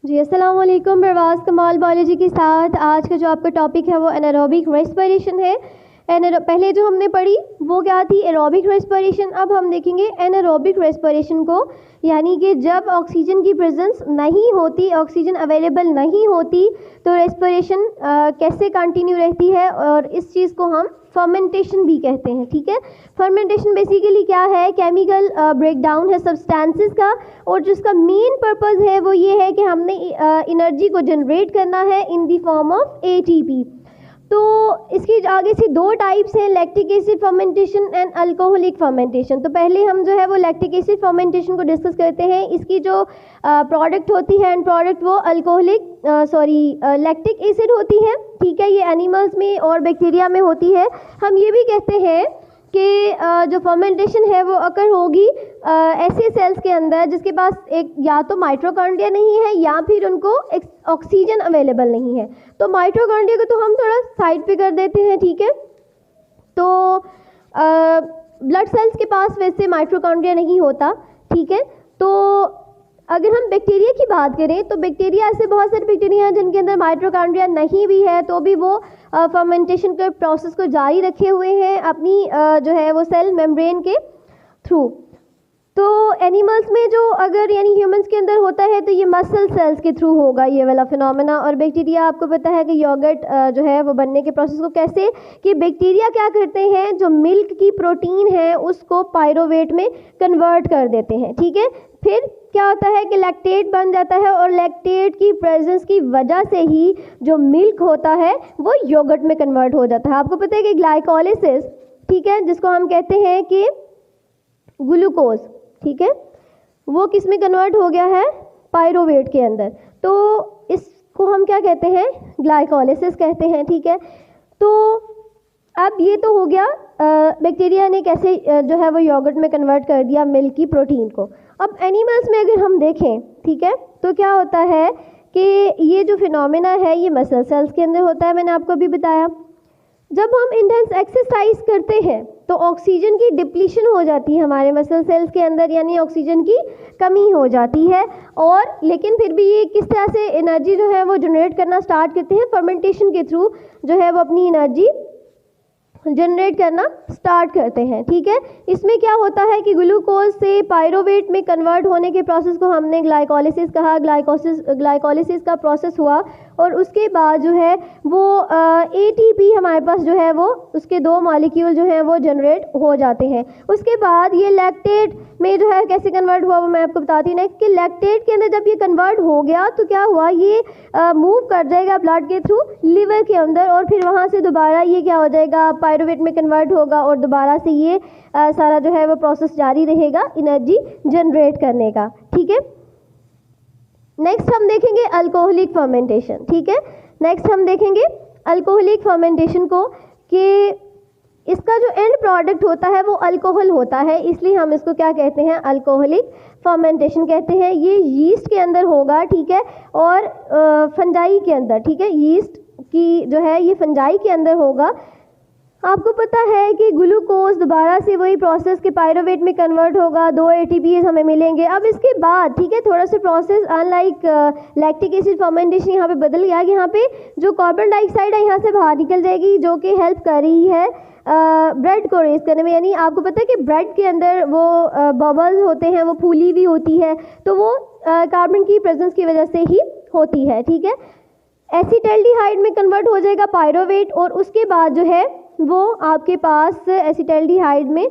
जी अस्सलाम वालेकुम। प्रवास कमाल बायोलॉजी के साथ आज का जो आपका टॉपिक है वो एनारोबिक रेस्पिरेशन है। पहले जो हमने पढ़ी वो क्या थी, एरोबिक रेस्पिरेशन। अब हम देखेंगे एनारोबिक रेस्पिरेशन को, यानी कि जब ऑक्सीजन की प्रेजेंस नहीं होती, ऑक्सीजन अवेलेबल नहीं होती, तो रेस्पिरेशन कैसे कंटिन्यू रहती है, और इस चीज़ को हम फर्मेंटेशन भी कहते हैं। ठीक है, फर्मेंटेशन बेसिकली क्या है, केमिकल ब्रेकडाउन है सब्सटेंसेस का, और जिसका मेन पर्पस है वो ये है कि हमने एनर्जी को जनरेट करना है in the form of ATP. तो इसकी आगे से दो टाइप्स हैं, lactic acid fermentation and alcoholic fermentation. तो पहले हम जो है वो लैक्टिक एसिड फर्मेंटेशन को डिस्कस करते हैं। इसकी जो प्रोडक्ट होती है एंड प्रोडक्ट वो लैक्टिक एसिड होती है। ठीक है, ये एनिमल्स में और बैक्टीरिया में होती है। हम ये भी कहते हैं कि जो फर्मेंटेशन है वो अकर होगी ऐसे सेल्स के अंदर जिसके पास एक या तो माइटोकॉन्ड्रिया नहीं है या फिर उनको ऑक्सीजन अवेलेबल नहीं है। तो माइटोकॉन्ड्रिया को तो हम थोड़ा साइड पे कर देते हैं। ठीक है, तो ब्लड सेल्स के पास वैसे माइटोकॉन्ड्रिया नहीं होता। ठीक है, तो अगर हम बैक्टीरिया की बात करें तो बैक्टीरिया, ऐसे बहुत सारे बैक्टीरिया हैं जिनके अंदर माइटोकॉन्ड्रिया नहीं भी है, तो भी वो फर्मेंटेशन के प्रोसेस को जारी रखे हुए हैं अपनी जो है वो सेल मेम्ब्रेन के थ्रू। तो एनिमल्स में जो अगर यानी ह्यूमंस के अंदर होता है तो ये मसल सेल्स के थ्रू होगा ये वाला फिनोमेना। और बैक्टीरिया आपको पता है कि योगर्ट जो है वो बनने के प्रोसेस को कैसे, कि बैक्टीरिया क्या करते हैं, जो मिल्क की प्रोटीन है उसको पायरोवेट में कन्वर्ट कर देते हैं। ठीक है, फिर क्या होता है कि लैक्टेट बन जाता है, और लैक्टेट की प्रेजेंस की वजह से ही जो मिल्क होता है वो योगर्ट में कन्वर्ट हो जाता है। आपको पता है कि ग्लाइकोलिसिस, ठीक है, जिसको हम कहते हैं कि ग्लूकोज, ठीक है, वो किस में कन्वर्ट हो गया है, पायरोवेट के अंदर। तो इसको हम क्या कहते हैं, ग्लाइकोलिसिस कहते हैं। ठीक है, तो अब ये तो हो गया बैक्टीरिया ने कैसे जो है वो योगर्ट में कन्वर्ट कर दिया मिल्क की प्रोटीन को। अब एनिमल्स में अगर हम देखें, ठीक है, तो क्या होता है कि ये जो फिनोमेना है ये मसल सेल्स के अंदर होता है। मैंने आपको अभी बताया, जब हम इंटेंस एक्सरसाइज करते हैं तो ऑक्सीजन की डिप्लीशन हो जाती है हमारे मसल सेल्स के अंदर, यानी ऑक्सीजन की कमी हो जाती है। और लेकिन फिर भी ये किस तरह से एनर्जी जो है वो जनरेट करना स्टार्ट करते हैं, फर्मेंटेशन के थ्रू जो है वो अपनी एनर्जी जनरेट करना स्टार्ट करते हैं। ठीक है, इसमें क्या होता है कि ग्लूकोज से पायरोवेट में कन्वर्ट होने के प्रोसेस को हमने ग्लाइकोलिसिस कहा। ग्लाइकोलिसिस का प्रोसेस हुआ और उसके बाद जो है वो एटीपी हमारे पास जो है वो उसके दो मॉलिक्यूल जो हैं वो जनरेट हो जाते हैं। उसके बाद ये लैक्टेट में जो है कैसे कन्वर्ट हुआ वो मैं आपको बताती हूँ नेक्स्ट, कि लैक्टेट के अंदर जब ये कन्वर्ट हो गया तो क्या हुआ, ये मूव कर जाएगा ब्लड के थ्रू लिवर के अंदर, और फिर वहाँ से दोबारा ये क्या हो जाएगा, पायरोवेट में कन्वर्ट होगा, और दोबारा से ये सारा जो है वो प्रोसेस जारी रहेगा एनर्जी जनरेट करने का। ठीक है, नेक्स्ट हम देखेंगे अल्कोहलिक फर्मेंटेशन। ठीक है, नेक्स्ट हम देखेंगे अल्कोहलिक फर्मेंटेशन को, कि इसका जो एंड प्रोडक्ट होता है वो अल्कोहल होता है, इसलिए हम इसको क्या कहते हैं, अल्कोहलिक फर्मेंटेशन कहते हैं। ये यीस्ट के अंदर होगा, ठीक है, और फंजाई के अंदर। ठीक है, यीस्ट की जो है ये फंजाई के अंदर होगा। आपको पता है कि ग्लूकोज दोबारा से वही प्रोसेस के पायरोवेट में कन्वर्ट होगा, 2 ATPs हमें मिलेंगे। अब इसके बाद, ठीक है, थोड़ा सा process unlike lactic acid fermentation यहाँ पे बदल गया। यहाँ पे जो कार्बन डाइऑक्साइड है यहाँ से बाहर निकल जाएगी, जो कि हेल्प कर रही है ब्रेड को रेस करने में। यानी आपको पता है कि ब्रेड के अंदर वो बबल्स होते हैं, वो फूली हुई होती है, तो वो कार्बन की प्रेजेंस की वजह से ही होती है। ठीक है, एसिटाल्डिहाइड में कन्वर्ट हो जाएगा पायरोवेट, और उसके बाद जो है वो आपके पास एसिटाल्डिहाइड में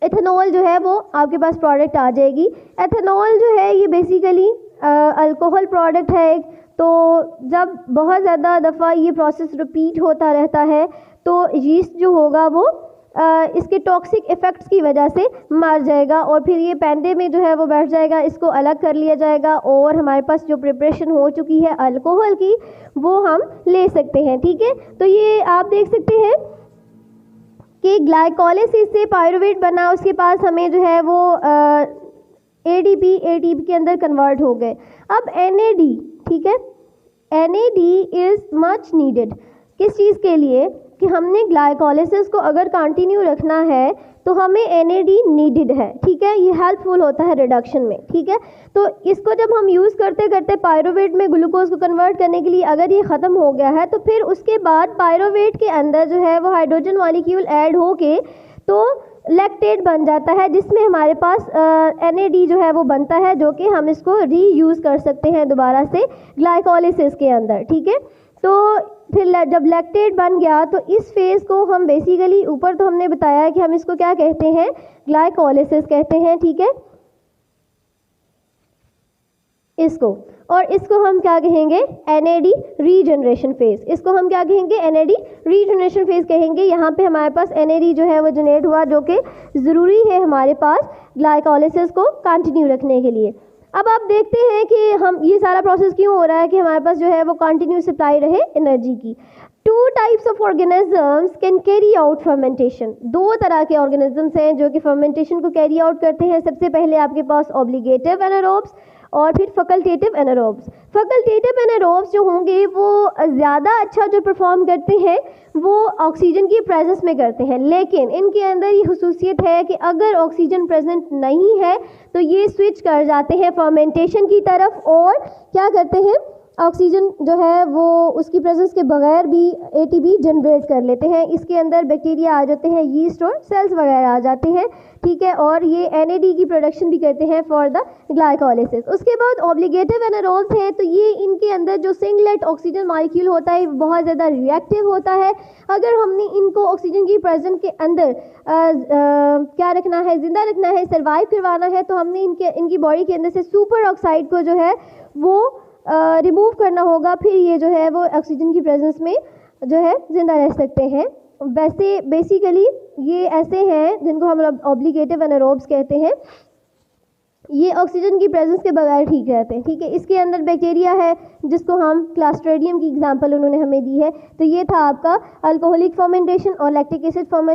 एथेनॉल जो है वो आपके पास प्रोडक्ट आ जाएगी। एथेनॉल जो है ये बेसिकली अल्कोहल प्रोडक्ट है। तो जब बहुत ज़्यादा दफ़ा ये प्रोसेस रिपीट होता रहता है तो यीस्ट जो होगा वो इसके टॉक्सिक इफ़ेक्ट्स की वजह से मर जाएगा, और फिर ये पैंदे में जो है वो बैठ जाएगा, इसको अलग कर लिया जाएगा, और हमारे पास जो प्रिपरेशन हो चुकी है अल्कोहल की वो हम ले सकते हैं। ठीक है, तो ये आप देख सकते हैं कि ग्लाइकोलिसिस से पायरोवेट बना, उसके पास हमें जो है वो एटीपी के अंदर कन्वर्ट हो गए। अब NAD, ठीक है, NAD इज़ मच नीडेड किस चीज़ के लिए, कि हमने ग्लाइकोलिसिस को अगर कंटिन्यू रखना है तो हमें NAD नीडेड है, ठीक है। ये हेल्पफुल होता है रिडक्शन में, ठीक है। तो इसको जब हम यूज़ करते करते पायरोवेट में ग्लूकोज को कन्वर्ट करने के लिए अगर ये ख़त्म हो गया है, तो फिर उसके बाद पायरोवेट के अंदर जो है वो हाइड्रोजन मॉलिक्यूल ऐड होके तो लैक्टेट बन जाता है, जिसमें हमारे पास NAD जो है वो बनता है, जो कि हम इसको रीयूज़ कर सकते हैं दोबारा से ग्लाइकोलिसिस के अंदर, ठीक है। तो फिर जब लैक्टेट बन गया तो इस फेज़ को हम बेसिकली, ऊपर तो हमने बताया कि हम इसको क्या कहते हैं, ग्लाइकोलिसिस कहते हैं, ठीक है, इसको। और इसको हम क्या कहेंगे, NAD रीजनरेशन फेज़। इसको हम क्या कहेंगे, NAD रीजनरेशन फेज़ कहेंगे। यहाँ पे हमारे पास NAD जो है वो जनरेट हुआ, जो कि ज़रूरी है हमारे पास ग्लाइकोलिसिस को कंटिन्यू रखने के लिए। अब आप देखते हैं कि हम ये सारा प्रोसेस क्यों हो रहा है कि हमारे पास जो है वो कंटिन्यू सप्लाई रहे एनर्जी की। 2 types of organisms can carry out fermentation. 2 तरह के ऑर्गेनिजम्स हैं जो कि फर्मेंटेशन को कैरी आउट करते हैं। सबसे पहले आपके पास ऑब्लिगेटिव एनारोब्स और फिर फैकल्टेटिव एनारोब्स। फैकल्टेटिव एनारोब्स जो होंगे वो ज़्यादा अच्छा जो परफॉर्म करते हैं वो ऑक्सीजन की प्रेजेंस में करते हैं, लेकिन इनके अंदर ये खुसूसियत है कि अगर ऑक्सीजन प्रेजेंट नहीं है तो ये स्विच कर जाते हैं फर्मेंटेशन की तरफ और क्या करते हैं, ऑक्सीजन जो है वो उसकी प्रेजेंस के बगैर भी ATP जनरेट कर लेते हैं। इसके अंदर बैक्टीरिया आ जाते हैं, यीस्ट और सेल्स वगैरह आ जाते हैं, ठीक है, और ये NAD की प्रोडक्शन भी करते हैं फॉर द ग्लाइकोलिसिस। उसके बाद ऑब्लिगेटिव एनारोब्स हैं, तो ये इनके अंदर जो सिंगलेट ऑक्सीजन मॉलिक्यूल होता है बहुत ज़्यादा रिएक्टिव होता है। अगर हमने इनको ऑक्सीजन की प्रेजेंस के अंदर क्या रखना है, ज़िंदा रखना है, सर्वाइव करवाना है, तो हमने इनकी बॉडी के अंदर से सुपर ऑक्साइड को जो है वो रिमूव करना होगा, फिर ये जो है वो ऑक्सीजन की प्रेजेंस में जो है ज़िंदा रह सकते हैं। वैसे बेसिकली ये ऐसे हैं जिनको हम ऑब्लिगेटिव एनारोब्स कहते हैं, ये ऑक्सीजन की प्रेजेंस के बगैर ठीक रहते हैं, ठीक है। इसके अंदर बैक्टीरिया है जिसको हम क्लास्ट्रीडियम की एग्जांपल उन्होंने हमें दी है। तो ये था आपका अल्कोहलिक फर्मेंटेशन और लैक्टिक एसिड फर्मेंटेशन।